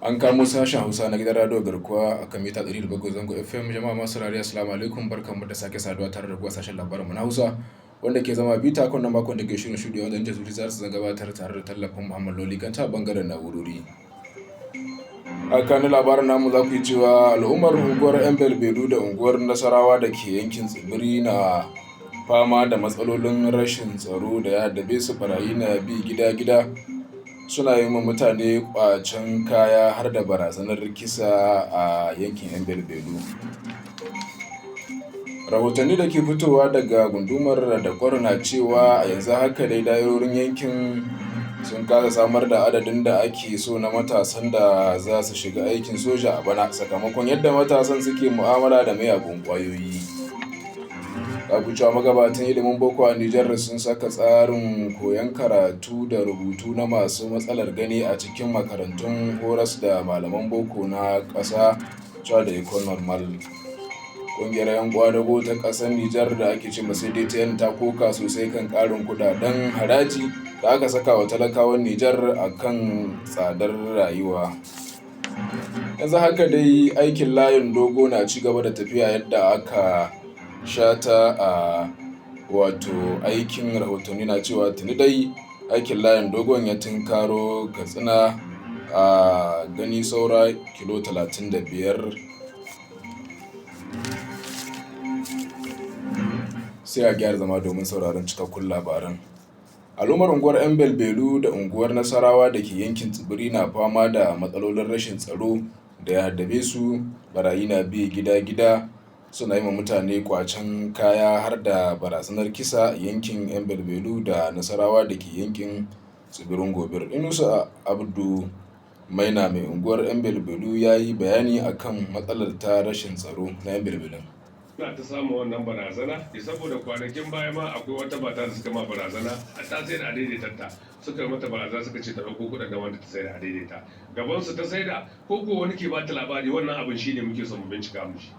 An kamo sashen Hausa na gidan Radio Garkuwa a kan mita 107 zango FM. Jama'a masu rariya, assalamu alaikum, barkanmu da sake saduwa tare da ku a sashen labarinmu na Hausa wanda ke zama bita kan makon da ke shirin shuɗewa wanda Inda Zuri za su gabatar tare da tallafin Muhammad Loli Ganta bangaren na'urori. A kanin labarin namu za ku yi cewa al'ummar unguwar 'yan Belbelu da unguwar Nasarawa da ke yankin tsibiri na fama da matsalolin rashin tsaro da ya haddabe su. Barayi na bi gida-gida suna yi wa mutane kwacen kaya har da barazanar kisa a yankin 'yan Belbelu. Rahotanni da ke fitowa daga gundumar Dakwaro na cewa a yanzu haka dai da'irorin yankin sun kasa samar da adadin da ake so na matasan da za su shiga aikin soja a bana sakamakon yadda matasan suke mu'amala da miyagun ƙwayoyi. Cewa magabatan ilimin boko a Nijar sun saka tsarin koyon karatu da rubutu na masu matsalar gani a cikin makarantun horas da malaman boko na ƙasa cewa da Ecole Normale. Ƙungiyar 'yan ƙwadago ta ƙasar Nijar da ake ce CDTN ta koka sosai kan ƙarin kudaden haraji da aka saka wa talakawan Nijar a kan tsadar rayuwa. Yanzu haka dai aikin layin dogo na ci gaba da tafiya yadda aka shata a aikin rahotanni na cewa tuni dai aikin layin dogon ya tunkaro Katsina a gani saura kilo 35. Sai a gyara zama domin sauraron cikakkun labaran. Al'ummar unguwar 'yan Belbelu da unguwar Nasarawa da ke yankin tsibiri na fama da matsalolin rashin tsaro da ya haddabe su. Barayi na bi gida-gida suna yi wa mutane kwacen kaya har da barazanar kisa a yankin 'yan Belbelu da Nasarawa da ke yankin tsibirin Gobir. Inusa Abdu Maina mai unguwar 'yan Belbelu ya yi bayani akan matsalar ta rashin tsaro na 'yan Belbelun. Na ta samu wannan barazana saboda kwanakin baya ma akwai wata mata da suka ma barazana a ta sai da adaidaita ta suka mata barazana suka ce ta ɗauko kuɗin da wanda ta sai da adaidaita gaban su ta sai da ko wani ke ba ta labari wannan abin shine muke son mu bincika mu shi.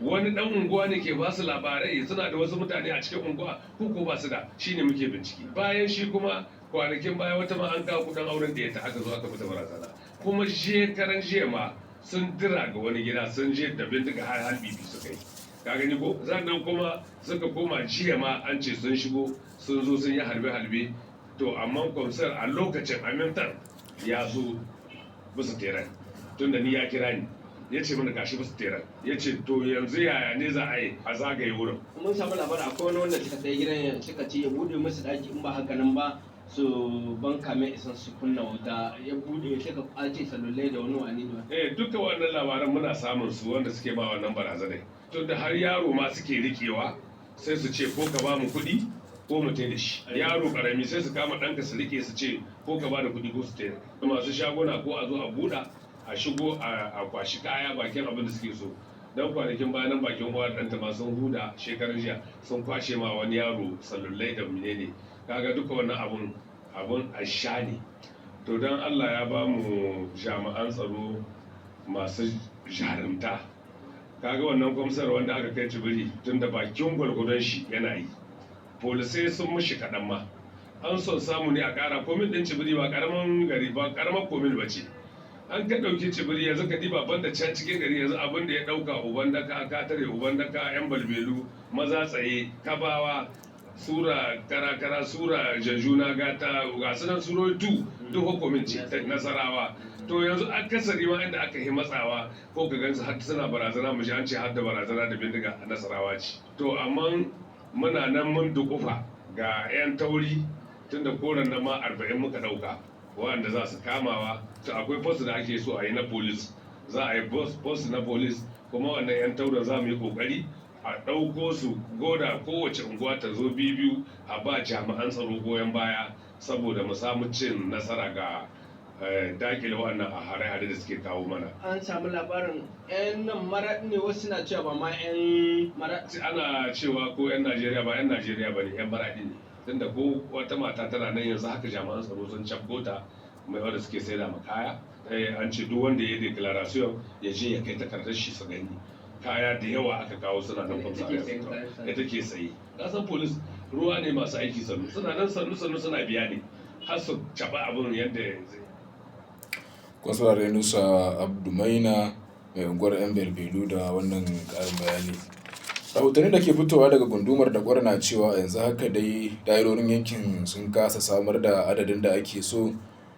Wani dan unguwa ne ke ba su labarai suna da wasu mutane a cikin unguwa ko ba su da shine muke bincike. Bayan shi kuma kwanakin baya wata ma an kawo kuɗin auren da ya ta aka zo aka mata barazana kuma shekaran jiya ma sun dira ga wani gida sun je da bindiga har bibi suka yi. Ka gani ko sannan kuma suka koma jiya ma an ce sun shigo sun zo sun yi halbe-halbe to amma kwamsar a lokacin amintan ya zo bisa teran tun da ni ya kira ni ya ce mana gashi bisa teran ya ce to yanzu yaya ne za a yi a zagaye wurin. Mun samu labarin akwai wani wanda suka sai gidan suka ce ya bude musu daki in ba haka nan ba su banka mai isan su kunna wuta ya bude suka kwace salulai da wani ne. Duka wannan labaran muna samun su wanda suke ba wannan barazanai. To da har yaro ma suke rikewa sai su ce ko ka ba mu kuɗi ko mu tai da shi. Yaro karami sai su kama ɗanka su rike su ce ko ka ba da kuɗi ko su tai. Masu shaguna ko a zo a buɗa a shigo a kwashi kaya bakin abin da suke so. Dan kwanakin bayan nan bakin uwar ɗanta ma sun huda shekarar jiya sun kwashe ma wani yaro salulai da menene. Kaga duka wannan abun a sha ne. To don Allah ya ba mu jami'an tsaro masu jarumta. Kaga wannan kwamsar wanda aka kai Cibiri tun da bakin gwargwadon shi yana yi polisai sun mushi kaɗan ma an son samu ne a ƙara komin ɗin Cibiri ba ƙaramin gari ba ƙaramar komin ba ce an ka ɗauki Cibiri yanzu ka diba banda can cikin gari yanzu abin da ya ɗauka uban daka katare uban daka 'yan Balbelu maza tsaye kabawa sura karakara sura jajuna gata ga sunan surori duk hukumin ce ta Nasarawa. To yanzu akasari ma inda aka yi matsawa ko ka gansu har suna barazana mu an ce har da barazana da bindiga a Nasarawa ce. To amma muna nan mun dukufa ga 'yan tauri tunda koren nan ma 40 muka dauka wanda za su kamawa. To akwai post da ake so a yi na police za a yi post na police kuma wannan 'yan taurin za mu yi kokari a ɗauko su goda kowace unguwa ta zo biyu a ba jami'an tsaro goyon baya saboda mu samu cin nasara ga dakile wannan a hare-hare da suke kawo mana. An samu labarin 'yan nan mara ne wasu na cewa ba ma 'yan mara. Ana cewa ko 'yan Najeriya ba 'yan Najeriya ba ne 'yan maraɗi ne. Tunda ko wata mata tana nan yanzu haka jami'an tsaro sun cafko ta mai wanda suke saida ma kaya. An ce duk wanda ya yi declaration ya je ya kai takardar shi su gani. Kaya da yawa aka kawo suna nan kwamsa da take sayi. Kasan polis ruwa ne masu aiki sannu suna nan sannu suna biya ne har su caɓa abin yadda kun saurare Nusa Abdu Maina mai unguwar 'yan Belbelu da wannan ƙarin bayani. Rahotanni da ke fitowa daga gundumar da na cewa yanzu haka dai da'irorin yankin sun kasa samar da adadin da ake so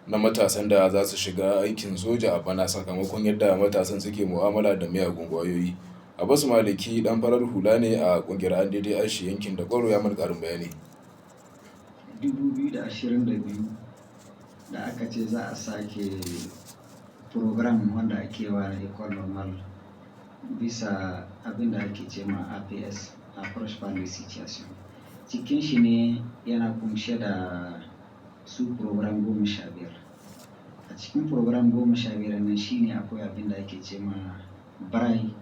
na matasan da za su shiga aikin soja a bana sakamakon yadda matasan suke mu'amala da miyagun ƙwayoyi. Abbas Maliki dan farar hula ne a ƙungiyar Andede Ashi yankin da ya mana ƙarin bayani. 2022 da aka ce za a sake program wanda ake wa Ecole Normale bisa abin da ake ce ma APS, Approach par les Situations. Cikin shi ne yana kunshe da su program 15. A cikin program 15 nan shi ne akwai abin da ake ce ma Braille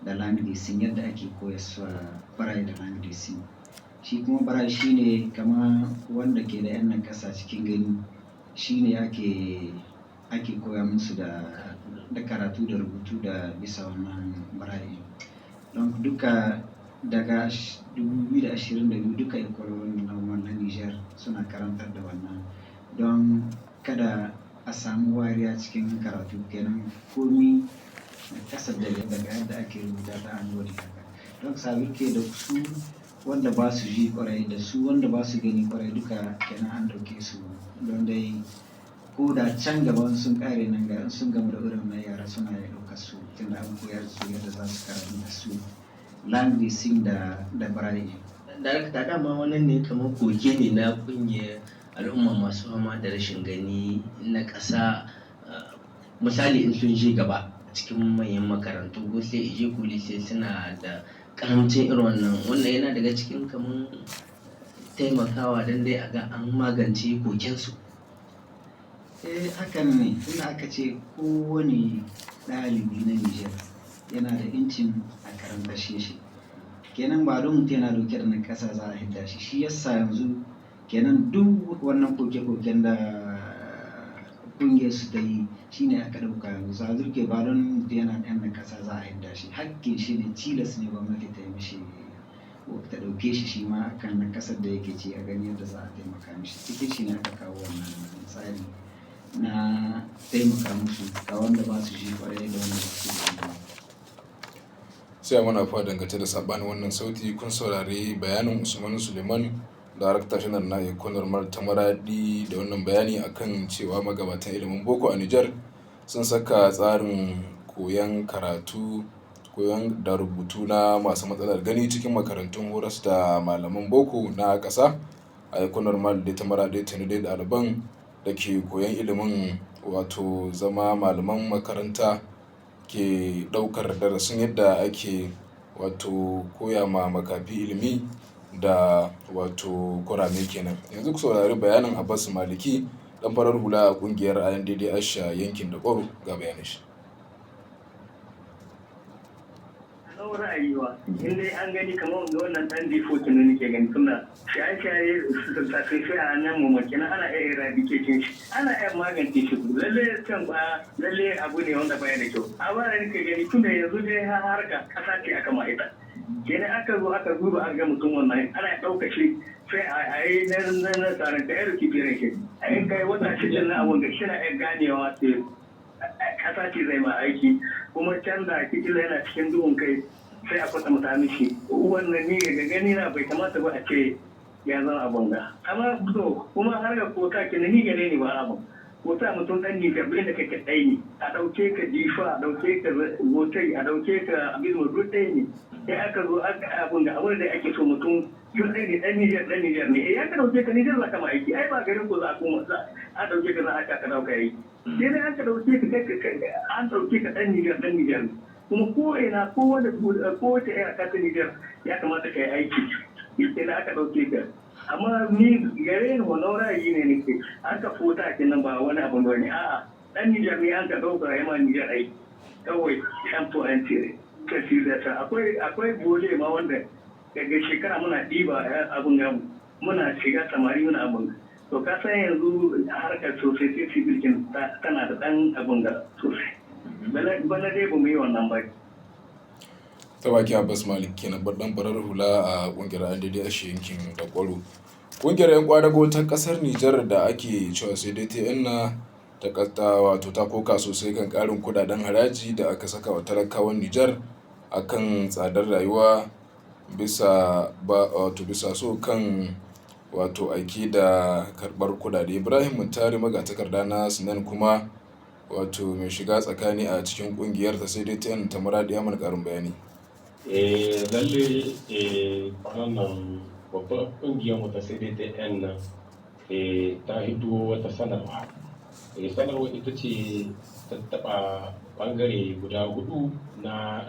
da Langue yadda ake koya su Braille da Langue. Shi kuma Braille shi ne kama wanda ke da 'yan nakasa cikin gani, shi ne ake koya musu da karatu da rubutu da bisa wannan Braille. Don duka daga 2022 duka ikwalolin na Niger suna karantar da wannan don kada a samu wariya cikin karatu, kenan komi kasar daga yadda ake rubuta ta hannu da haka. Don sabirke da su wanda ba su ji kwarai da su wanda ba su gani kwarai duka kenan an dauke su don dai ko da can gaban sun kare nan ga sun gama da irin na yara suna ya ɗaukar su tunda an koyar su yadda za su karatu da su Langue da Braille. Darakta, dama wannan ne kamar koke ne na kungiyar al'umma masu fama da rashin gani na ƙasa, misali in sun je gaba cikin manyan makarantu ko sai ije kuli sai suna da karamcin irin wannan yana daga cikin kamar taimakawa don dai a ga an magance kokensu. Hakan ne tunda aka ce kowane ɗalibi na Nijar yana da incin a karantashe shi, kenan ba don mutum yana dauke da na ƙasa za a hidda shi. Shi yasa yanzu kenan duk wannan koke-koken da kungiyar su ta yi shine aka ɗauka yanzu sa zurke ba don mutum yana ɗan na ƙasa za a hidda shi, hakkin shi ne, tilas ne gwamnati ta yi mishi ta ɗauke shi ma akan na ƙasar da yake ci a gani yadda za a taimaka mishi. Cikin shi ne aka kawo wannan tsari na taimaka musu ga wanda ba su shi kwarai da wanda ba su gani. Sai muna fa dangance da sabanin wannan sauti kun saurari bayanin Usman Suleiman, darakta janar na Ecole Normale ta Maradi, da wannan bayani akan cewa magabatan ilimin boko a Nijar sun saka tsarin koyon karatu, koyon da rubutu na masu matsalar gani cikin makarantun horas da malaman boko na ƙasa. A Ecole Normale da ta Maradi tuni dai ɗaliban da ke koyon ilimin wato zama malaman makaranta ke ɗaukar darasin yadda ake wato koya ma makafi ilimi da wato kurame kenan. Yanzu ku saurari bayanin Abbas Maliki dan farar hula a kungiyar Andede Asha yankin da ga bayanin shi. Ra'ayiwa in dai an gani kamar da wannan dan defo kenan nake gani suna shaye-shaye sai a nan mu makina ana iya eradicating shi, ana iya magance shi. Lalle kan ba lalle abu ne wanda baya da kyau, amma da nake gani tunda yanzu dai harka kasa ce aka ma ita, kenan aka zo aka duba an ga mutum wannan ana ɗauka shi sai a yi na tsarin ka yaro kifirin shi a yin kai wata cikin na abun da shi na iya ganewa sai kasa ce zai ma aiki, kuma can da kikila yana cikin duhun kai sai a kwata mutane shi wannan ni ga gani na bai kamata ba a ce ya zama abun da. Amma to kuma har ga kota ke ni gare ni ba abun kota mutum dan ni ga bai da kake dai ne a dauke ka jifa, a dauke ka gotai, a dauke ka abin mu duk dai ne sai aka zo aka abun da abun da ake so mutum yau dai ne dan Niger ne ya ka dauke ka Niger za ka ma aiki, ai ba garin ko za a kuma a dauke ka za a ka dauka yi sai dai aka dauke ka an dauke ka dan Niger ne kuma ko ina ko wanda ko ta ina ka Niger ya kamata ka yi aiki sai da aka dauke ka. Amma ni gare ni wannan ra'ayi ne nake aka fota kenan ba wani abu ne, a'a dan Niger ne an ka dauka ya ma Niger aiki kawai yan to an ce ka sirata akwai bole ma wanda daga shekara muna diba abun gamu muna shiga samari muna abun. To ka san yanzu harkar sosai civil tana da dan abun da sosai bana dai ba mu yi wannan ba. Ta baki Abbas Malik kenan dan farar hula a kungiyar Andede Ashe yankin da Kungiyar 'yan kwadago ta kasar Nijar da ake cewa sai dai ta ta koka sosai kan ƙarin kudaden haraji da aka saka wa talakawan Nijar akan tsadar rayuwa bisa so kan aiki da karɓar kudade. Ibrahim Muntari magatakarda na Sinan kuma mai shiga tsakani a cikin ƙungiyar ta CDTN ta Maradi ya mana ƙarin bayani. Lalle kwanan nan babbar ƙungiyar mu ta CDTN nan ta hito wata sanarwa. Sanarwa ita ce ta taɓa ɓangare guda 4 na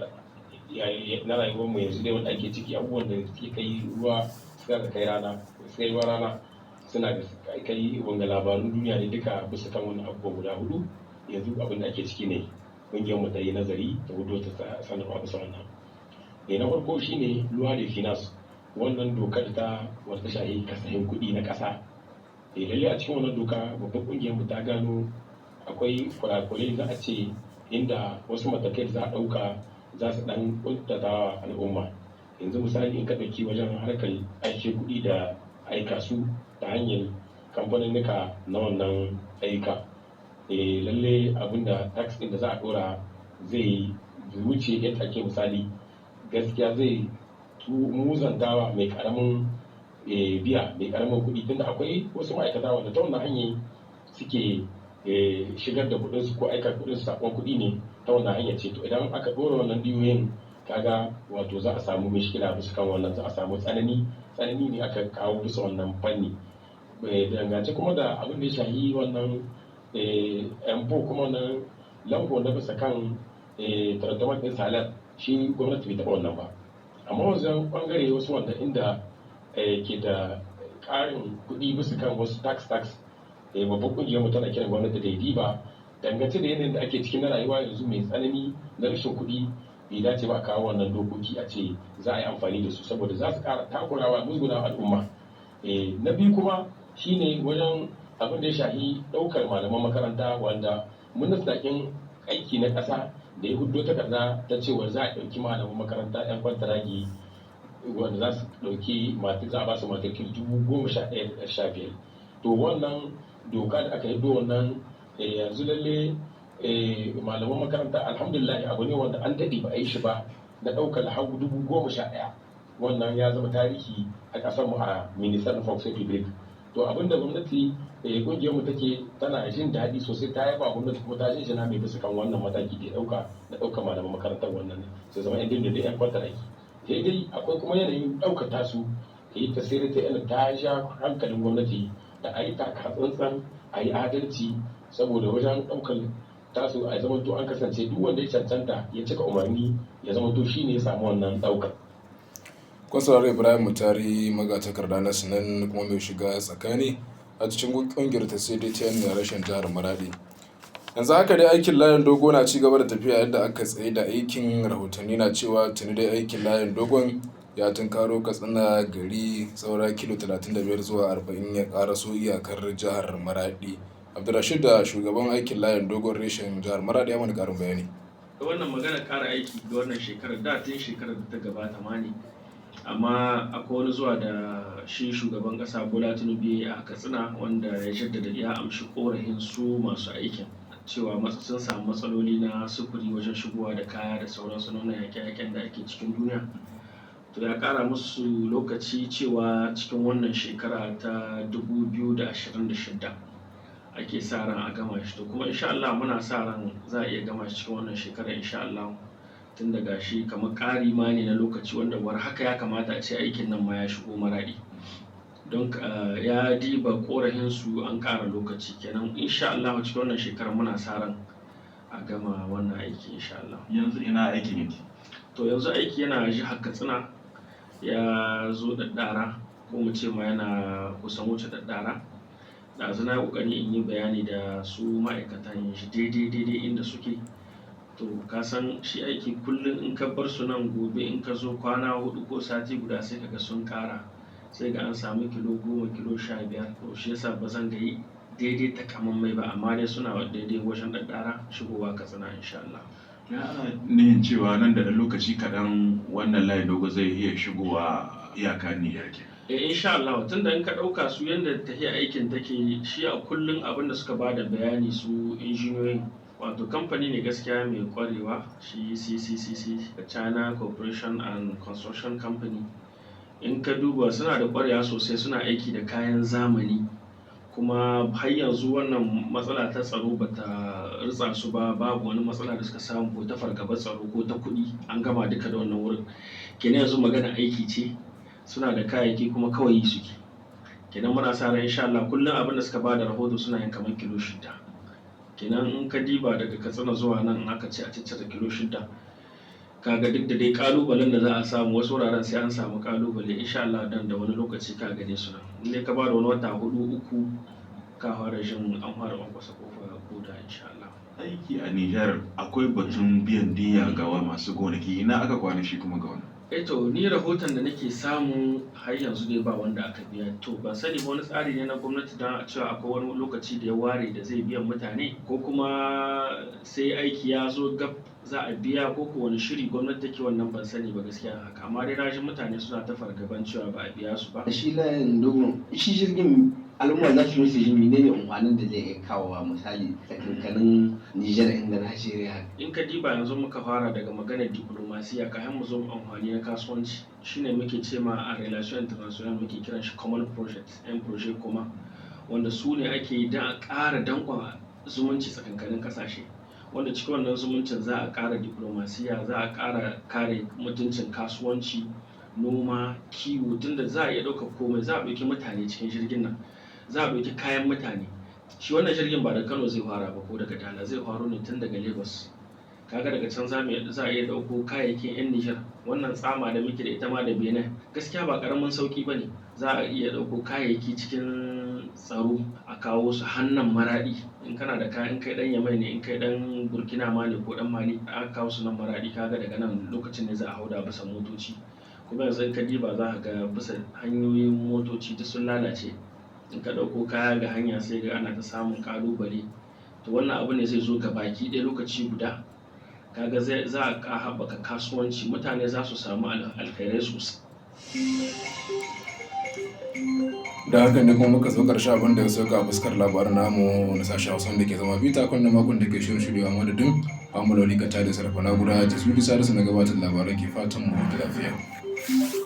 rayuwar mu yanzu dai wanda ake ciki, abubuwan da suke kai ruwa suka kai rana suna da kai wanga labarun duniya ne duka bisa kan wani abubuwa guda 4 yanzu abin da ake ciki ne ƙungiyar mu ta yi nazari ta hudo ta sanarwa bisa wannan. Na farko shine loi de finance, wannan dokar ta wata shahi kasafin kuɗi na ƙasa. Lalle a cikin wannan doka babban ƙungiyar mu ta gano akwai kurakurai za a ce inda wasu matakai za a ɗauka za su ɗan ƙuntata al'umma. Yanzu misali in ka ɗauki wajen harkar aiki kuɗi da aika su ta hanyar kamfaninnika na wannan aika. Lalle abinda tax ɗin da za a ɗora zai wuce yadda ake misali, gaskiya zai muzantawa mai ƙaramin biya mai ƙaramin kuɗi, tunda akwai wasu ma'aikata wanda ta wannan hanyar suke shigar da kuɗinsu ko aika kuɗinsu sakon kuɗi ne ta wannan hanyar ce. To idan aka ɗora wannan diyoyin kaga za a samu mishkila bisa kan wannan, za a samu tsanani ne aka kawo bisa wannan fanni. Dangance kuma da abin da ya shahi wannan empo kuma wannan lampo na bisa kan tarantamar ɗin salar, shi gwamnati bai taɓa wannan ba. Amma wajen ɓangare wasu wanda inda ke da ƙarin kuɗi bisa kan wasu tax babban ƙungiyar mu tana kiran gwamnati da ya diba dangance da yanayin da ake cikin na rayuwa yanzu mai tsanani na rashin kuɗi. Bai dace ba a kawo wannan dokoki a ce za a yi amfani da su, saboda za su ƙara takurawa musguna al'umma. Na biyu kuma shine wajen abin da ya shahi ɗaukar malaman makaranta, wanda ministan aiki na ƙasa da ya hudo takarda ta cewa za a ɗauki malaman makaranta 'yan kwantaragi wanda za su ɗauki za a ba su matakil 11,500. To wannan doka da aka yi wannan yanzu lalle malaman makaranta alhamdulillah abu ne wanda an daɗe ba a yi shi ba, na ɗaukar har 11,000. Wannan ya zama tarihi a ƙasar mu a ministan fonction public. To abinda gwamnati ƙungiyar mu take tana jin daɗi sosai, ta yaba gwamnati kuma ta jinjina mai bisa kan wannan mataki da ya ɗauka na ɗaukar malaman makarantar wannan su zama 'yan dindindin 'yan kwantaragi. Sai dai akwai kuma yanayin ɗaukata su ta sai ta sha hankalin gwamnati da a yi taka tsantsan, a yi adalci, saboda wajen ɗaukar tasu a zamanto an kasance duk wanda ya cancanta ya cika umarni ya zamanto shi ne ya samu wannan ɗaukar. Kwasar Ibrahim Mutari magatakarda na Sinan kuma mai shiga tsakani a cikin ƙungiyar ta CDTN na rashin jihar Maradi. Yanzu haka dai aikin layin dogo na ci gaba da tafiya yadda aka tsaye da aikin. Rahotanni na cewa tuni dai aikin layin dogon ya tunkaro Katsina gari, saura kilo 35 zuwa 40 ya karaso iyakar jihar Maradi. Abdurrashid da shugaban aikin layin dogon reshen jihar Maradi ya mana karin bayani. Wannan magana ƙara aiki ga wannan shekarar da tun shekarar da ta gabata ma ne, amma akwai wani zuwa da shi shugaban ƙasa Bola Tinubu a Katsina wanda ya jaddada ya amshi ƙorafin su masu aikin cewa sun samu matsaloli na sufuri wajen shigowa da kaya da sauransu nuna yaƙe-yaƙen da ake cikin duniya. To ya ƙara musu lokaci cewa cikin wannan shekara ta 2026 ake sa ran a gama shi. To kuma insha Allah muna sa ran za a iya gama shi cikin wannan shekara insha Allah, tun daga shi kamar ƙari ma ne na lokaci wanda war haka ya kamata a ce aikin nan ma ya shigo Maradi. Don ya diba ƙorafin su an ƙara lokaci, kenan insha Allah cikin wannan shekara muna sa ran a gama wannan aiki insha Allah. Yanzu ina aikin yake? To yanzu aiki yana jihar Katsina, ya zo Daddara, ko mu ce ma yana kusan wuce Daddara. Ɗazu na ƙoƙari in yi bayani da su ma'aikatan shi daidai inda suke. To ka san shi aiki kullum in ka bar su nan, gobe in ka zo kwana 4 ko sati guda sai kaga sun ƙara, sai ga an samu kilo 10, kilo 15. To shi yasa ba zan ga yi daidai takamaimai ba, amma dai suna daidai wajen Daddara shigowa Katsina insha Allah. Ya ana nihin cewa nan da lokaci kaɗan wannan layin dogo zai iya shigowa iyakar Nijar ke? insha Allah tunda in ka ɗauka su yadda tafiya aikin take shi a kullum abin da suka bada bayani su injiniyoyin wato kamfani ne gaskiya mai kwarewa shi CCCC China Corporation and Construction Company. In ka duba suna da kwarewa sosai, suna aiki da kayan zamani, kuma har yanzu wannan matsala ta tsaro bata ritsa su ba, babu wani matsala da suka samu ko ta fargabar tsaro ko ta kuɗi, an gama duka da wannan wurin. Kenan yanzu magana aiki ce, suna da kayayyaki kuma kawai yi suke. Kenan muna sa ran insha Allah kullum abin da suka bada rahoto suna yin kamar kilo 6. Kenan in ka diba daga Katsina zuwa nan in aka ce a ciccire kilo 6, kaga duk da dai kalubalen da za a samu wasu wuraren sai an samu kalubale, insha Allah dan da wani lokaci ka gane su nan. In dai ka bada wani wata 4-3 ka fara jin an fara kwankwasa kofa koda insha Allah. Aiki a Nijar akwai batun biyan diya ga masu gonaki, ina aka kwana shi kuma ga wannan? To ni rahoton da nake samu har yanzu dai ba wanda aka biya. To ban sani ba wani tsari ne na gwamnati don a cewa akwai wani lokaci da ya ware da zai biyan mutane, ko kuma sai aiki ya zo gab za a biya, ko ko wani shiri gwamnati take, wannan ban sani ba gaskiya haka. Amma dai na ji mutane suna ta fargaban cewa ba a biya su ba. Shi layin dogon shi jirgin al'umma za su yi shi menene amfanin da zai iya kawowa misali tsakankanin Nijar da Najeriya. In ka diba yanzu muka fara daga maganar diplomasiya kafin mu zo amfani na kasuwanci, shine muke ce ma a relation international muke kiran shi common project, yan project kuma wanda su ne ake yi don a ƙara danƙon zumunci tsakankanin ƙasashe, wanda cikin wannan zumuncin za a ƙara diplomasiya, za a ƙara kare mutuncin kasuwanci, noma, kiwo, tunda za a iya ɗaukar komai, za a ɗauki mutane cikin jirgin nan, za a ɗauki kayan mutane. Shi wannan jirgin ba da Kano zai fara ba ko daga Dala, zai faro ne tun daga Lagos. Kaga daga can za a iya ɗauko kayayyakin 'yan Nijar, wannan tsama da muke da ita ma da Benin gaskiya ba ƙaramin sauƙi ba ne. Za a iya ɗauko kayayyaki cikin tsaro a kawo su hannan Maraɗi. In kana da kayan, kai ɗan Yamai ne, in kai ɗan Burkina ma ne ko ɗan Mali, aka kawo su nan Maraɗi, kaga daga nan lokacin ne za a hauda bisa motoci. Kuma yanzu in ka diba za ka ga bisa hanyoyin motoci duk sun lalace. In ka ɗauko kaya ga hanya sai ga ana ta samun ƙalubale. To wannan abu ne zai zo ga baki ɗaya lokaci guda, kaga za a haɓaka kasuwanci, mutane za su samu alkhairai sosai. Da haka ne kuma muka zo ƙarshe abin da ya sauka a fuskar labarin namu na sashen Hausa da ke zama bita kan makon da ke shirya madadin Amuloli Kata da Sarrafa na guda da su bisa da su na gabatar labarai ke fatan mu da lafiya.